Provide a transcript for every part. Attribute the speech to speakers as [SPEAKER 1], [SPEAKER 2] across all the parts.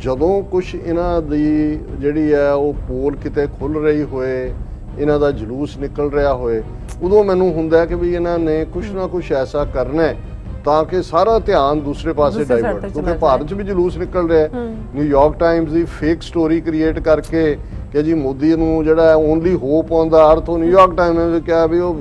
[SPEAKER 1] ਜਦੋਂ ਕੁਛ ਇਹਨਾਂ ਦੀ ਜਿਹੜੀ ਹੈ ਉਹ ਪੋਲ ਕਿਤੇ ਖੁੱਲ ਰਹੀ ਹੋਏ, ਇਹਨਾਂ ਦਾ ਜਲੂਸ ਨਿਕਲ ਰਿਹਾ ਹੋਏ, ਉਦੋਂ ਮੈਨੂੰ ਹੁੰਦਾ ਕਿ ਵੀ ਇਹਨਾਂ ਨੇ ਕੁਛ ਨਾ ਕੁਛ ਐਸਾ ਕਰਨਾ ਹੈ ਤਾਂ ਕਿ ਸਾਰਾ ਧਿਆਨ ਦੂਸਰੇ ਪਾਸੇ ਡਾਇਵਰਟ, ਕਿਉਂਕਿ ਭਾਰਤ 'ਚ ਵੀ ਜਲੂਸ ਨਿਕਲ ਰਿਹਾ ਹੈ। ਨਿਊਯਾਰਕ ਟਾਈਮਜ਼ ਦੀ ਫੇਕ ਸਟੋਰੀ ਕ੍ਰੀਏਟ ਕਰਕੇ ਕਿ ਜੀ ਮੋਦੀ ਨੂੰ ਜਿਹੜਾ ਓਨਲੀ ਹੋਪ ਆਨ ਦਾ ਅਰਥ, ਉਹ ਨਿਊਯਾਰਕ ਟਾਈਮਜ਼ ਨੇ ਕਿਹਾ ਵੀ ਉਹ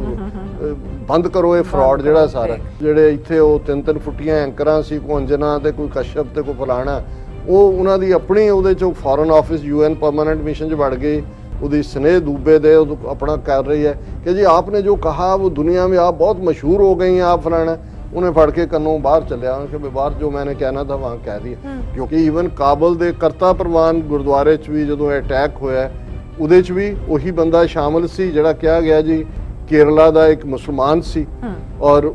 [SPEAKER 1] ਬੰਦ ਕਰੋ ਇਹ ਫਰਾਡ ਜਿਹੜਾ ਸਾਰਾ। ਜਿਹੜੇ ਇੱਥੇ ਉਹ 3-3 ਫੁੱਟੀਆਂ ਐਂਕਰਾਂ ਸੀ, ਕੋਈ ਅੰਜਨਾ ਤੇ ਕੋਈ ਕਸ਼ਪ ਤੇ ਕੋਈ ਫਲਾਣਾ, ਉਹ ਉਹਨਾਂ ਦੀ ਆਪਣੀ ਉਹਦੇ 'ਚੋਂ foreign office UN permanent mission 'ਚ ਵੜ ਗਈ। ਉਹਦੀ स्नेह दुबे दे अपना कर रही है कि जी आपने जो कहा वो दुनिया में आप बहुत मशहूर हो गई हैं, आप फलाना। उन्हें फड़ के कन्नों बाहर चलिया कि बाहर जो मैंने कहना था वहाँ कह दिया। क्योंकि ईवन काबल के करता प्रवान गुरुद्वारे च भी जो अटैक होया उहदे च भी उही बंदा शामिल सी जिहड़ा कहा गया जी केरला का एक मुसलमान सी, और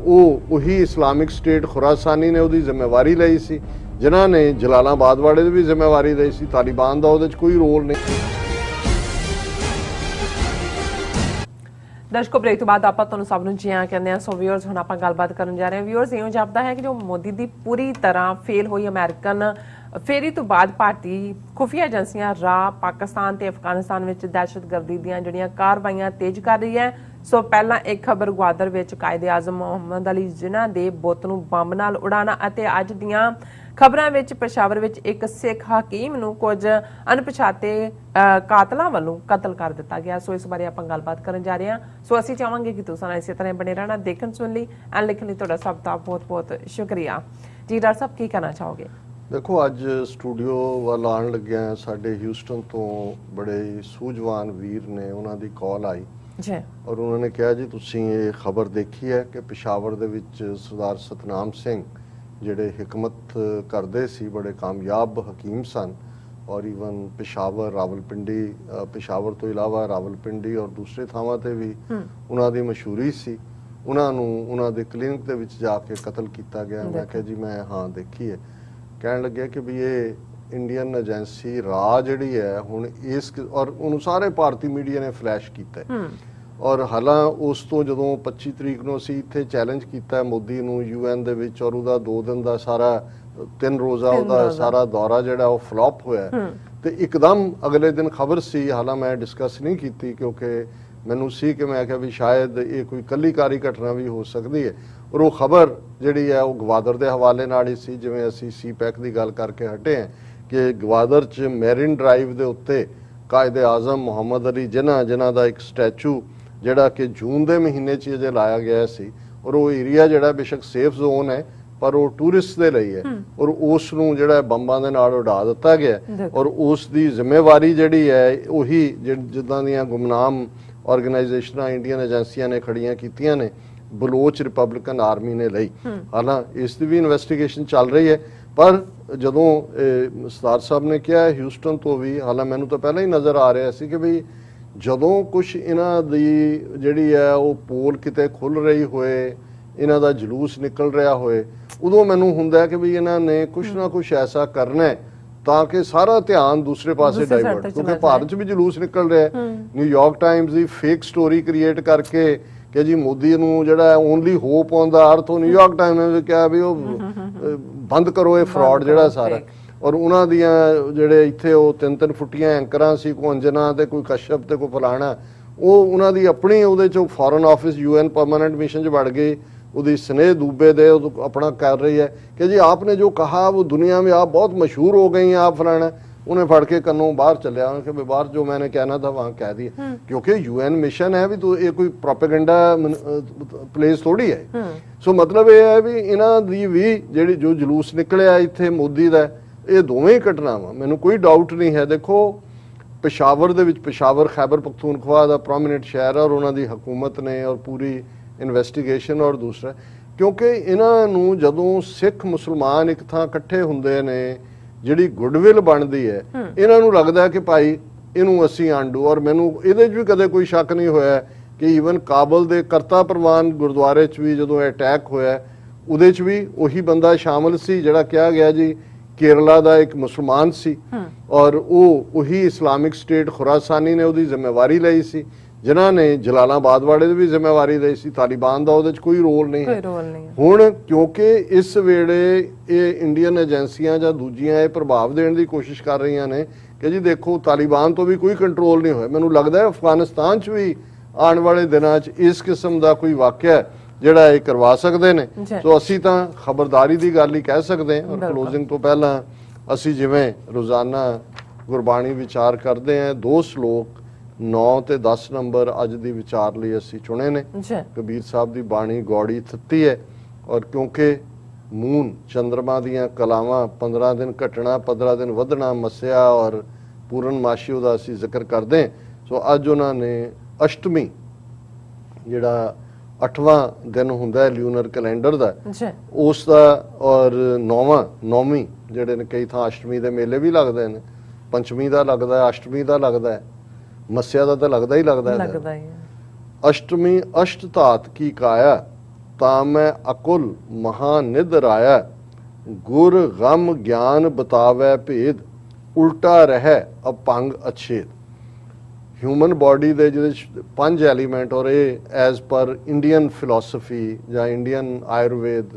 [SPEAKER 1] वही इस्लामिक स्टेट खुरासानी ने उसकी जिम्मेवारी लई सी, जिन्हां ने जलालाबाद वाले भी जिम्मेवारी लई सी। तालिबान का उहदे च कोई रोल नहीं।
[SPEAKER 2] दर्शकों, ब्रेक तो बाद आप सब जी हाँ कहते हैं। सो व्यूअर्स हुण आपां गलबात करन जा रहे हैं। व्यूअर्स इउं जापदा है कि जो मोदी दी पूरी तरह फेल हुई अमेरिकन फेरी तो बाद भारती खुफिया एजेंसियां राह पाकिस्तान ते अफगानिस्तान विच दहशतगर्दी दीयां जिहड़ियां कार्रवाइयां तेज कर रही है। सो पहला एक खबर ग्वादर विच कायदे आजम मोहम्मद अली जिन्हां दे बुत नूं बंब नाल उड़ाना अते अज दीयां खबरां विच पेशावर विच एक सिख हकीम नूं कुछ अणपछाते कातलां वल्लों कतल कर दिता गया। सो इस बारे आपां गलबात करन जा रहे हैं। सो असीं चाहांगे कि तुसां इस तरह बने रहना, देखण सुन लई एंड लिखण लई तुहाडा सब दा बहुत बहुत शुक्रिया जी। डॉक्टर साहब की कहना चाहोगे?
[SPEAKER 1] देखो, अज स्टूडियो वाल आण लग्या साडे ह्यूस्टन तो बड़े सूझवान वीर ने, उन्हां दी कॉल आई
[SPEAKER 2] जी
[SPEAKER 1] और उन्होंने कहा जी तुसीं ये खबर देखी है कि पेशावर दे विच सरदार सतनाम सिंह ਜਿਹੜੇ हिकमत करते सी, बड़े कामयाब हकीम सन, और ईवन पेशावर रावलपिंडी, पेशावर तो इलावा रावलपिंडी और दूसरे थावां ते भी उन्हां दी मशहूरी सी। उन्हां नूं उन्हां दे क्लिनिक दे विच जाके कतल किया गया। मैं कहा जी मैं हाँ देखी है। कहण लगे कि भी ये इंडियन एजेंसी राह जिहड़ी है हुण इस, और उन्होंने सारे भारतीय मीडिया ने फ्लैश किया है। और हालां उस तो जदों 25 तरीक नूं असीं इत्थे चैलेंज किया मोदी नूं UN दे विच, और उहदा 2 दिन का सारा 3 रोज़ा उहदा सारा दौरा जिहड़ा वो फ्लॉप होया ते एकदम अगले दिन खबर सी। हालां मैं डिस्कस नहीं की क्योंकि मैनूं सी कि मैं कहा भी शायद ये कोई कल्लीकारी घटना भी हो सकती है, और वो खबर जिहड़ी है वो गवादर के हवाले नाल ही सी। जिवें असीं CPAC की गल करके हटे हैं कि गवादर च मैरिन ड्राइव के उत्ते कायदे आजम मुहम्मद अली जिन्हां दा एक स्टैचू जिहड़ा कि जून के महीने च अजे लाया गया सी, और वो एरिया जिहड़ा बेशक सेफ जोन है पर वो टूरिस्ट दे लई है, और उस नूं जिहड़ा बंबां दे नाल उड़ा दिता गया। और उस दी जिम्मेवारी जिहड़ी है उही जिद्दां दीयां गुमनाम ऑर्गेनाइजेशनां इंडियन एजेंसियां ने खड़ियां कीतियां ने, बलोच रिपब्लिकन आर्मी ने लई। हालां इस दी भी इन्वेस्टिगेशन चल रही है, पर जदों सरदार साहब ने कहा ह्यूस्टन तो भी, हालां मैनूं तो पहले ही नज़र आ रहा सी कि भी ਜਦੋਂ ਕੁਛ ਇਹਨਾਂ ਦੀ ਜਿਹੜੀ ਹੈ ਉਹ ਪੋਲ ਕਿਤੇ ਖੁੱਲ ਰਹੀ ਹੋਏ, ਇਹਨਾਂ ਦਾ ਜਲੂਸ ਨਿਕਲ ਰਿਹਾ ਹੋਏ, ਉਦੋਂ ਮੈਨੂੰ ਹੁੰਦਾ ਕਿ ਵੀ ਇਹਨਾਂ ਨੇ ਕੁਛ ਨਾ ਕੁਛ ਐਸਾ ਕਰਨਾ ਹੈ ਤਾਂ ਕਿ ਸਾਰਾ ਧਿਆਨ ਦੂਸਰੇ ਪਾਸੇ ਡਾਇਵਰਟ, ਕਿਉਂਕਿ ਭਾਰਤ 'ਚ ਵੀ ਜਲੂਸ ਨਿਕਲ ਰਿਹਾ ਹੈ। ਨਿਊਯਾਰਕ ਟਾਈਮਜ਼ ਦੀ ਫੇਕ ਸਟੋਰੀ ਕ੍ਰੀਏਟ ਕਰਕੇ ਕਿ ਜੀ ਮੋਦੀ ਨੂੰ ਜਿਹੜਾ ਓਨਲੀ ਹੋਪ ਆਨ ਦਾ ਅਰਥ, ਉਹ ਨਿਊਯਾਰਕ ਟਾਈਮਜ਼ ਨੇ ਕਿਹਾ ਵੀ ਉਹ ਬੰਦ ਕਰੋ ਇਹ ਫਰਾਡ ਜਿਹੜਾ ਸਾਰਾ। और उन्हां दियां जिहड़े इत्थे वो 3-3 फुट्टियां एंकरां सी, कोई अंजना ते कोई कश्यप ते कोई फलाना, वो उन्हां दी अपनी उहदे चों foreign office UN permanent mission 'ਚ वड़ गई। उसकी स्नेह दुबे दे अपना कर रही है कि जी आपने जो कहा वो दुनिया में आप बहुत मशहूर हो गई हैं, आप फलाना। उन्हें फड़ के कन्नों बाहर चलिया कि बाहर जो मैंने कहना था वहाँ कह दिया। क्योंकि UN मिशन है भी, तो ये कोई प्रोपेगेंडा प्लेस थोड़ी है। सो मतलब ये है भी इन्हां दी भी जिहड़ी जो जलूस निकलिया इत्थे मोदी दा, ये दोवें ही घटनावां मैनूं कोई डाउट नहीं है। देखो पेशावर दे विच, पेशावर खैबर पख्तूनख्वा दा प्रोमिनेंट शहर है, और उन्हां दी हुकूमत ने और पूरी इन्वेस्टिगेशन, और दूसरा क्योंकि इन्हां नूं जदों सिख मुसलमान एक थां इकट्ठे हुंदे ने जिहड़ी गुडविल बनदी है, इन्हां नूं लगदा है कि भाई इहनूं असीं आंडू। और मैनूं इहदे च भी कदे कोई शक नहीं होया कि ईवन काबल दे करता प्रवान गुरुद्वारे च भी जदों अटैक होया उहदे च भी उही बंदा शामिल सी जिहड़ा कहा गया जी केरला का एक मुसलमान सी, और वही इस्लामिक स्टेट खुरासानी ने उसकी जिम्मेवारी लई सी, ਜਿਨ੍ਹਾਂ ਨੇ ਜਲਾਲਾਬਾਦ ਵਾਲੇ ਦੀ ਵੀ ਜ਼ਿੰਮੇਵਾਰੀ ਲਈ ਸੀ, ਤਾਲਿਬਾਨ ਦਾ ਉਹਦੇ 'ਚ ਕੋਈ ਰੋਲ ਨਹੀਂ ਹੈ। ਹੁਣ ਕਿਉਂਕਿ ਇਸ ਵੇਲੇ ਇਹ ਇੰਡੀਅਨ ਏਜੰਸੀਆਂ ਜਾਂ ਦੂਜੀਆਂ ਇਹ ਪ੍ਰਭਾਵ ਦੇਣ ਦੀ ਕੋਸ਼ਿਸ਼ ਕਰ ਰਹੀਆਂ ਨੇ ਕਿ ਜੀ ਦੇਖੋ ਤਾਲਿਬਾਨ ਤੋਂ ਵੀ ਕੋਈ ਕੰਟਰੋਲ ਨਹੀਂ ਹੋਇਆ। ਮੈਨੂੰ ਲੱਗਦਾ ਹੈ ਅਫਗਾਨਿਸਤਾਨ 'ਚ ਵੀ ਆਉਣ ਵਾਲੇ ਦਿਨਾਂ 'ਚ ਇਸ ਕਿਸਮ ਦਾ ਕੋਈ ਵਾਕਿਆ ਜਿਹੜਾ ਇਹ ਕਰਵਾ ਸਕਦੇ ਨੇ। ਸੋ ਅਸੀਂ ਤਾਂ ਖਬਰਦਾਰੀ ਦੀ ਗੱਲ ਹੀ ਕਹਿ ਸਕਦੇ ਹਾਂ। ਔਰ ਕਲੋਜ਼ਿੰਗ ਤੋਂ ਪਹਿਲਾਂ ਅਸੀਂ ਜਿਵੇਂ ਰੋਜ਼ਾਨਾ ਗੁਰਬਾਣੀ ਵਿਚਾਰ ਕਰਦੇ ਹਾਂ, 2 ਸ਼ਲੋਕ 9 ਤੇ 10 ਨੰਬਰ ਅੱਜ ਦੀ ਵਿਚਾਰ ਲਈ ਅਸੀਂ ਚੁਣੇ ਨੇ। ਕਬੀਰ ਸਾਹਿਬ ਦੀ ਬਾਣੀ ਗੌੜੀ 33 ਹੈ। ਔਰ ਕਿਉਂਕਿ ਮੂਨ ਚੰਦਰਮਾ ਦੀਆਂ ਕਲਾਵਾਂ 15 ਦਿਨ ਘਟਣਾ 15 ਦਿਨ ਵਧਣਾ ਮੱਸਿਆ ਔਰ ਪੂਰਨਮਾਸ਼ੀ ਉਹਦਾ ਅਸੀਂ ਜ਼ਿਕਰ ਕਰਦੇ ਹਾਂ। ਸੋ ਅੱਜ ਉਹਨਾਂ ਨੇ ਅਸ਼ਟਮੀ ਜਿਹੜਾ 8ਵਾਂ ਦਿਨ ਹੁੰਦਾ ਹੈ ਲਿਊਨਰ ਕੈਲੰਡਰ ਦਾ ਉਸ ਦਾ ਔਰ 9ਵੀਂ ਜਿਹੜੇ ਨੇ ਕਈ ਥਾਂ ਅਸ਼ਟਮੀ ਦੇ ਮੇਲੇ ਵੀ ਲੱਗਦੇ ਨੇ, ਪੰਚਮੀ ਦਾ ਲੱਗਦਾ ਹੈ, ਅਸ਼ਟਮੀ ਦਾ ਲੱਗਦਾ ਹੈ, ਮੱਸਿਆ ਦਾ ਤਾਂ ਲੱਗਦਾ ਹੀ ਲੱਗਦਾ ਹੈ। ਅਸ਼ਟਮੀ ਅਸ਼ਟ ਧਾਤ ਕੀ ਕਾਇਆ ਤਾਂ ਮੈਂ ਅਕੁਲ ਮਹਾ ਨਿਧ ਰਾਇਆ ਗੁਰ ਗਮ ਗਿਆਨ ਬਤਾਵੈ ਭੇਦ ਉਲਟਾ ਰਹਿ ਅਪੰਗ ਅਛੇਦ। ਹਿਊਮਨ ਬਾਡੀ ਦੇ ਜਿਹਦੇ 5 ਐਲੀਮੈਂਟ ਔਰ ਇਹ ਐਜ਼ ਪਰ ਇੰਡੀਅਨ ਫਿਲਾਸਫੀ ਜਾਂ ਇੰਡੀਅਨ ਆਯੁਰਵੇਦ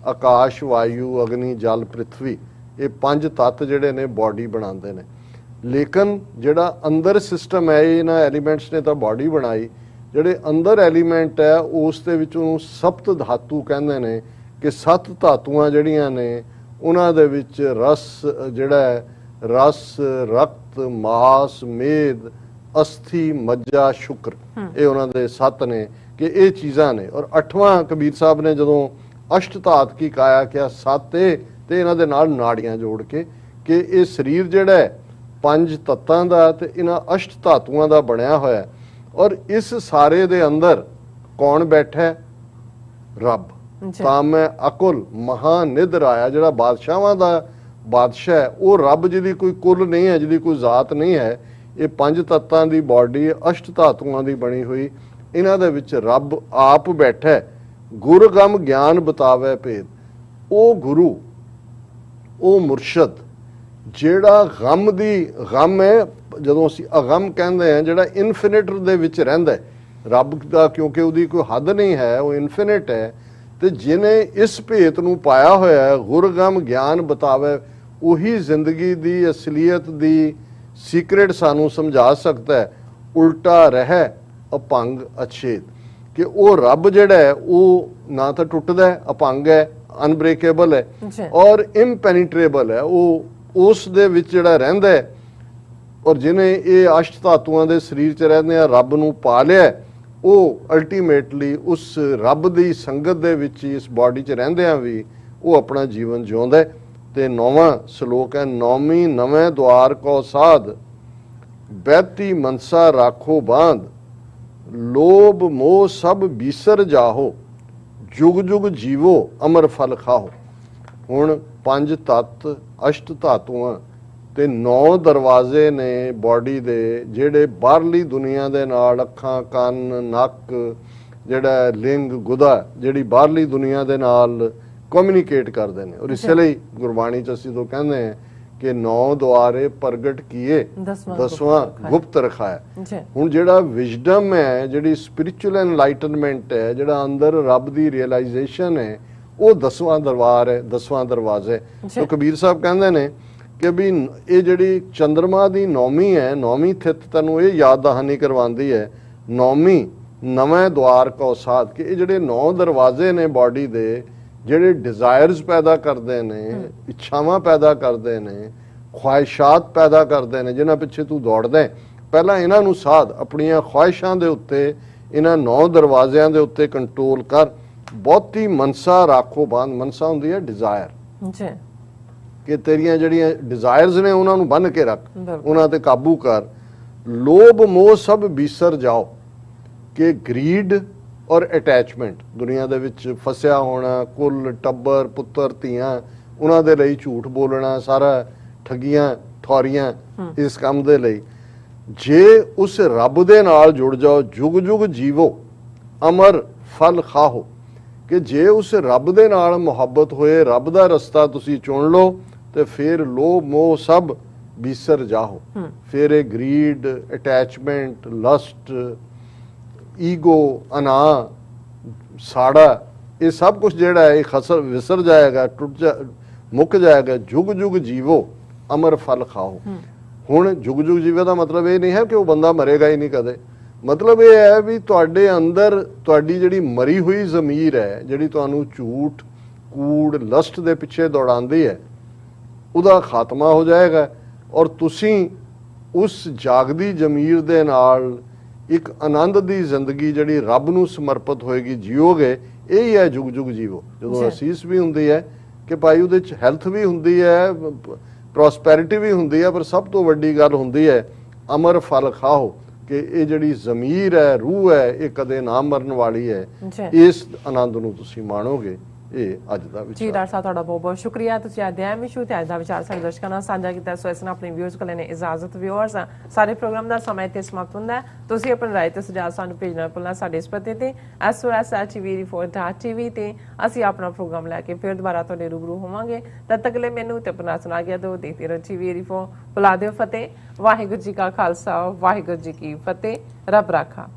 [SPEAKER 1] ਆਕਾਸ਼ ਵਾਯੂ ਅਗਨੀ ਜਲ ਪ੍ਰਿਥਵੀ ਇਹ 5 ਤੱਤ ਜਿਹੜੇ ਨੇ ਬਾਡੀ ਬਣਾਉਂਦੇ ਨੇ। ਲੇਕਿਨ ਜਿਹੜਾ ਅੰਦਰ ਸਿਸਟਮ ਹੈ ਇਹਨਾਂ ਐਲੀਮੈਂਟਸ ਨੇ ਤਾਂ ਬਾਡੀ ਬਣਾਈ, ਜਿਹੜੇ ਅੰਦਰ ਐਲੀਮੈਂਟ ਹੈ ਉਸ ਦੇ ਵਿੱਚ ਉਹਨੂੰ ਸਪਤ ਧਾਤੂ ਕਹਿੰਦੇ ਨੇ ਕਿ 7 ਧਾਤੂਆਂ ਜਿਹੜੀਆਂ ਨੇ ਉਹਨਾਂ ਦੇ ਵਿੱਚ ਰਸ ਜਿਹੜਾ ਹੈ ਰਸ ਰਕਤ ਮਾਸ ਮੇਦ ਅਸਥੀ ਮੱਜਾ ਸ਼ੁਕਰ ਇਹ ਉਹਨਾਂ ਦੇ 7 ਨੇ ਕਿ ਇਹ ਚੀਜ਼ਾਂ ਨੇ। ਔਰ 8ਵਾਂ ਕਬੀਰ ਸਾਹਿਬ ਨੇ ਜਦੋਂ ਅਸ਼ਟ ਧਾਤ ਕੀ ਕਾਇਆ ਕਿਹਾ 7 ਤੇ ਇਹਨਾਂ ਦੇ ਨਾਲ ਨਾੜੀਆਂ ਜੋੜ ਕੇ ਕਿ ਇਹ ਸਰੀਰ ਜਿਹੜਾ ਹੈ 5 ਤੱਤਾਂ ਦਾ ਤੇ ਇਹਨਾਂ ਅਸ਼ਟ ਧਾਤੂਆਂ ਦਾ ਬਣਿਆ ਹੋਇਆ। ਔਰ ਇਸ ਸਾਰੇ ਦੇ ਅੰਦਰ ਕੌਣ ਬੈਠਾ? ਰੱਬ। ਤਾਂ ਮੈਂ ਅਕੁਲ ਮਹਾ ਨਿਧ ਰਾਇਆ ਜਿਹੜਾ ਬਾਦਸ਼ਾਹਾਂ ਦਾ ਬਾਦਸ਼ਾਹ ਹੈ ਉਹ ਰੱਬ ਜਿਹਦੀ ਕੋਈ ਕੁਲ ਨਹੀਂ ਹੈ, ਜਿਹਦੀ ਕੋਈ ਜ਼ਾਤ ਨਹੀਂ ਹੈ। ਇਹ 5 ਤੱਤਾਂ ਦੀ ਬਾਡੀ ਅਸ਼ਟ ਧਾਤੂਆਂ ਦੀ ਬਣੀ ਹੋਈ, ਇਹਨਾਂ ਦੇ ਵਿੱਚ ਰੱਬ ਆਪ ਬੈਠਾ। ਗੁਰ ਗਮ ਗਿਆਨ ਬਤਾਵੇ ਭੇਦ। ਉਹ ਗੁਰੂ ਉਹ ਮੁਰਸ਼ਦ ਜਿਹੜਾ ਗਮ ਹੈ ਜਦੋਂ ਅਸੀਂ ਅਗਮ ਕਹਿੰਦੇ ਹਾਂ ਜਿਹੜਾ ਇਨਫਿਨਿਟ ਦੇ ਵਿੱਚ ਰਹਿੰਦਾ ਰੱਬ ਦਾ, ਕਿਉਂਕਿ ਉਹਦੀ ਕੋਈ ਹੱਦ ਨਹੀਂ ਹੈ, ਉਹ ਇਨਫਿਨਿਟ ਹੈ। ਤੇ ਜਿਹਨੇ ਇਸ ਭੇਤ ਨੂੰ ਪਾਇਆ ਹੋਇਆ ਹੈ ਗੁਰਗਮ ਗਿਆਨ ਬਤਾਵੇ ਉਹੀ ਜ਼ਿੰਦਗੀ ਦੀ ਅਸਲੀਅਤ ਦੀ ਸੀਕ੍ਰੇਟ ਸਾਨੂੰ ਸਮਝਾ ਸਕਦਾ ਹੈ। ਉਲਟਾ ਰਹਿ ਅਪੰਗ ਅਛੇਦ ਕਿ ਉਹ ਰੱਬ ਜਿਹੜਾ ਹੈ ਉਹ ਨਾ ਤਾਂ ਟੁੱਟਦਾ ਹੈ, ਅਪੰਗ ਹੈ, ਅਨਬ੍ਰੇਕੇਬਲ ਹੈ ਔਰ ਇੰਪੈਨੀਟਰੇਬਲ ਹੈ। ਉਹ ਉਸ ਦੇ ਵਿੱਚ ਜਿਹੜਾ ਰਹਿੰਦਾ ਹੈ ਔਰ ਜਿਹਨੇ ਇਹ ਅਸ਼ਟ ਧਾਤੂਆਂ ਦੇ ਸਰੀਰ 'ਚ ਰਹਿੰਦੇ ਆ ਰੱਬ ਨੂੰ ਪਾ ਲਿਆ, ਉਹ ਅਲਟੀਮੇਟਲੀ ਉਸ ਰੱਬ ਦੀ ਸੰਗਤ ਦੇ ਵਿੱਚ ਇਸ ਬਾਡੀ 'ਚ ਰਹਿੰਦਿਆਂ ਵੀ ਉਹ ਆਪਣਾ ਜੀਵਨ ਜਿਉਂਦਾ। ਤੇ 9ਵਾਂ ਸ਼ਲੋਕ ਹੈ ਨੌਵੀਂ ਨਵੇਂ ਦੁਆਰ ਕੋ ਸਾਧ ਬੈਤੀ ਮਨਸਾ ਰਾਖੋ ਬਾਂਧ ਲੋਭ ਮੋਹ ਸਭ ਬੀਸਰ ਜਾਹੋ ਜੁਗ ਜੁਗ ਜੀਵੋ ਅਮਰ ਫਲ ਖਾਓ। ਹੁਣ 5 ਤੱਤ ਅਸ਼ਟ ਧਾਤੂਆਂ ਤੇ 9 ਦਰਵਾਜ਼ੇ ਨੇ ਬਾਡੀ ਦੇ ਜਿਹੜੇ ਬਾਹਰਲੀ ਦੁਨੀਆ ਦੇ ਨਾਲ ਅੱਖਾਂ ਕੰਨ ਨੱਕ ਜਿਹੜਾ ਲਿੰਗ ਗੁਦਾ ਜਿਹੜੀ ਬਾਹਰਲੀ ਦੁਨੀਆ ਦੇ ਨਾਲ ਕਮਿਊਨੀਕੇਟ ਕਰਦੇ ਨੇ। ਔਰ ਇਸੇ ਲਈ ਗੁਰਬਾਣੀ 'ਚ ਅਸੀਂ ਤੋਂ ਕਹਿੰਦੇ ਹਾਂ ਕਿ 9 ਦੁਆਰੇ ਪ੍ਰਗਟ ਕੀਏ 10ਵਾਂ ਗੁਪਤ ਰਖਾਇਆ। ਹੁਣ ਜਿਹੜਾ ਵਿਜ਼ਡਮ ਹੈ ਜਿਹੜੀ ਸਪਿਰਿਚੁਅਲ ਐਨਲਾਈਟਨਮੈਂਟ ਹੈ ਜਿਹੜਾ ਅੰਦਰ ਰੱਬ ਦੀ ਰਿਅਲਾਈਜੇਸ਼ਨ ਹੈ ਉਹ 10ਵਾਂ ਦਰਬਾਰ ਹੈ 10ਵਾਂ ਦਰਵਾਜ਼ਾ। ਸੋ ਕਬੀਰ ਸਾਹਿਬ ਕਹਿੰਦੇ ਨੇ ਕਿ ਵੀ ਇਹ ਜਿਹੜੀ ਚੰਦਰਮਾ ਦੀ 9ਵੀਂ ਹੈ 9ਵੀਂ ਥਿਤ ਤੈਨੂੰ ਇਹ ਯਾਦ ਦਹਾਨੀ ਕਰਵਾਉਂਦੀ ਹੈ 9ਵੀਂ ਨਵੇਂ ਦੁਆਰ ਕੋ ਸਾਧ ਕਿ ਇਹ ਜਿਹੜੇ 9 ਦਰਵਾਜ਼ੇ ਨੇ ਬਾਡੀ ਦੇ ਜਿਹੜੇ ਡਿਜ਼ਾਇਰਸ ਪੈਦਾ ਕਰਦੇ ਨੇ ਇੱਛਾਵਾਂ ਪੈਦਾ ਕਰਦੇ ਨੇ ਖੁਆਇਸ਼ਾਤ ਪੈਦਾ ਕਰਦੇ ਨੇ ਜਿਨ੍ਹਾਂ ਪਿੱਛੇ ਤੂੰ ਦੌੜਦਾ ਪਹਿਲਾਂ ਇਹਨਾਂ ਨੂੰ ਸਾਧ ਆਪਣੀਆਂ ਖੁਆਇਸ਼ਾਂ ਦੇ ਉੱਤੇ ਇਹਨਾਂ 9 ਦਰਵਾਜ਼ਿਆਂ ਦੇ ਉੱਤੇ ਕੰਟਰੋਲ ਕਰ। ਬਹੁਤੀ ਮਨਸਾ ਰਾਖੋ ਬੰਦ। ਮਨਸਾ ਹੁੰਦੀ ਹੈ ਡਿਜ਼ਾਇਰ ਕਿ ਤੇਰੀਆਂ ਜਿਹੜੀਆਂ ਡਿਜ਼ਾਇਰਸ ਨੇ ਉਹਨਾਂ ਨੂੰ ਬੰਨ੍ਹ ਕੇ ਰੱਖ ਉਹਨਾਂ ਤੇ ਕਾਬੂ ਕਰ। ਲੋਭ ਮੋਹ ਸਭ ਬੀਸਰ ਜਾਓ ਕਿ ਗਰੀਡ ਔਰ ਅਟੈਚਮੈਂਟ ਦੁਨੀਆ ਦੇ ਵਿੱਚ ਫਸਿਆ ਹੋਣਾ ਕੁੱਲ ਟੱਬਰ ਪੁੱਤਰ ਧੀਆਂ ਉਹਨਾਂ ਦੇ ਲਈ ਝੂਠ ਬੋਲਣਾ ਸਾਰਾ ਠੱਗੀਆਂ ਠੌਰੀਆਂ ਇਸ ਕੰਮ ਦੇ ਲਈ ਜੇ ਉਸ ਰੱਬ ਦੇ ਨਾਲ ਜੁੜ ਜਾਓ ਜੁਗ ਜੁਗ ਜੀਵੋ ਅਮਰ ਫਲ ਖਾਓ ਕਿ ਜੇ ਉਸ ਰੱਬ ਦੇ ਨਾਲ ਮੁਹੱਬਤ ਹੋਏ ਰੱਬ ਦਾ ਰਸਤਾ ਤੁਸੀਂ ਚੁਣ ਲਓ ਤੇ ਫਿਰ ਲੋਭ ਮੋਹ ਸਭ ਬੀਸਰ ਜਾਓ। ਫਿਰ ਇਹ ਗਰੀਡ ਅਟੈਚਮੈਂਟ ਲਸਟ ਈਗੋ, ਅਨਾ, ਸਾੜਾ, ਇਹ ਸਭ ਕੁਝ ਜਿਹੜਾ ਹੈ ਇਹ ਵਿਸਰ ਜਾਏਗਾ, ਮੁੱਕ ਜਾਏਗਾ। ਜੁਗ ਜੁਗ ਜੀਵੋ ਅਮਰ ਫਲ ਖਾਓ। ਹੁਣ ਜੁਗ ਜੁਗ ਜੀਵੇ ਦਾ ਮਤਲਬ ਇਹ ਨਹੀਂ ਹੈ ਕਿ ਉਹ ਬੰਦਾ ਮਰੇਗਾ ਹੀ ਨਹੀਂ ਕਦੇ। ਮਤਲਬ ਇਹ ਹੈ ਵੀ ਤੁਹਾਡੇ ਅੰਦਰ ਤੁਹਾਡੀ ਜਿਹੜੀ ਮਰੀ ਹੋਈ ਜ਼ਮੀਰ ਹੈ, ਜਿਹੜੀ ਤੁਹਾਨੂੰ ਝੂਠ, ਕੂੜ, ਲਸਟ ਦੇ ਪਿੱਛੇ ਦੌੜਾਉਂਦੀ ਹੈ, ਉਹਦਾ ਖਾਤਮਾ ਹੋ ਜਾਏਗਾ ਔਰ ਤੁਸੀਂ ਉਸ ਜਾਗਦੀ ਜ਼ਮੀਰ ਦੇ ਨਾਲ ਇੱਕ ਆਨੰਦ ਦੀ ਜ਼ਿੰਦਗੀ ਜਿਹੜੀ ਰੱਬ ਨੂੰ ਸਮਰਪਿਤ ਹੋਏਗੀ ਜੀਓਗੇ। ਇਹ ਹੀ ਹੈ ਜੁਗ ਜੁਗ ਜੀਵੋ। ਜਦੋਂ ਅਸੀਸ ਵੀ ਹੁੰਦੀ ਹੈ ਕਿ ਭਾਈ ਉਹਦੇ 'ਚ ਹੈਲਥ ਵੀ ਹੁੰਦੀ ਹੈ, ਪ੍ਰੋਸਪੈਰਿਟੀ ਵੀ ਹੁੰਦੀ ਹੈ, ਪਰ ਸਭ ਤੋਂ ਵੱਡੀ ਗੱਲ ਹੁੰਦੀ ਹੈ ਅਮਰ ਫਲ ਖਾਓ, ਕਿ ਇਹ ਜਿਹੜੀ ਜ਼ਮੀਰ ਹੈ, ਰੂਹ ਹੈ, ਇਹ ਕਦੇ ਨਾ ਮਰਨ ਵਾਲੀ ਹੈ। ਇਸ ਆਨੰਦ ਨੂੰ ਤੁਸੀਂ ਮਾਣੋਗੇ। ਇਹ ਅੱਜ ਦਾ ਵਿਚਾਰ
[SPEAKER 2] ਜੀ ਡਾਕਟਰ ਸਾਹਿਬ, ਤੁਹਾਡਾ ਬਹੁਤ ਬਹੁਤ ਸ਼ੁਕਰੀਆ। ਤੁਸੀਂ ਅੱਜ ਦੇ ਵਿਸ਼ੂ ਤੇ ਅੱਜ ਦਾ ਵਿਚਾਰ ਸਾਡੇ ਦਰਸ਼ਕਾਂ ਨਾਲ ਸਾਂਝਾ ਕੀਤਾ। ਸੋ ਇਸ ਨਾਲ ਆਪਣੇ ਵਿਊਅਰਸ ਕੋਲ ਨੇ ਇਜਾਜ਼ਤ। ਵਿਊਅਰਸ, ਸਾਰੇ ਪ੍ਰੋਗਰਾਮ ਦਾ ਸਮਾਂ ਇੱਥੇ ਸਮਾਪਤ ਹੁੰਦਾ ਹੈ। ਤੁਸੀਂ ਆਪਣੀ ਰਾਏ ਤੇ ਸੁਝਾਅ ਸਾਨੂੰ ਭੇਜਣਾ ਭੁੱਲਣਾ ਸਾਡੇ ਇਸ ਪਤੇ ਤੇ SOS@tv4.tv ਤੇ ਅਸੀਂ ਆਪਣਾ ਪ੍ਰੋਗਰਾਮ ਲੈ ਕੇ ਫਿਰ ਦੁਬਾਰਾ ਤੁਹਾਡੇ ਰੂਬਰੂ ਹੋਵਾਂਗੇ। ਤਦ ਤੱਕ ਲਈ ਮੈਨੂੰ ਤੇ ਆਪਣਾ ਸੁਣਾ ਗਿਆ ਦੋ ਦੇਖਦੇ ਰਹੋ TV4। ਬੁਲਾ ਦਿਓ ਫਤਿਹ। ਵਾਹਿਗੁਰੂ ਜੀ ਕਾ ਖਾਲਸਾ, ਵਾਹਿਗੁਰੂ ਜੀ ਕੀ ਫਤਿਹ। ਰੱਬ ਰਾਖਾ।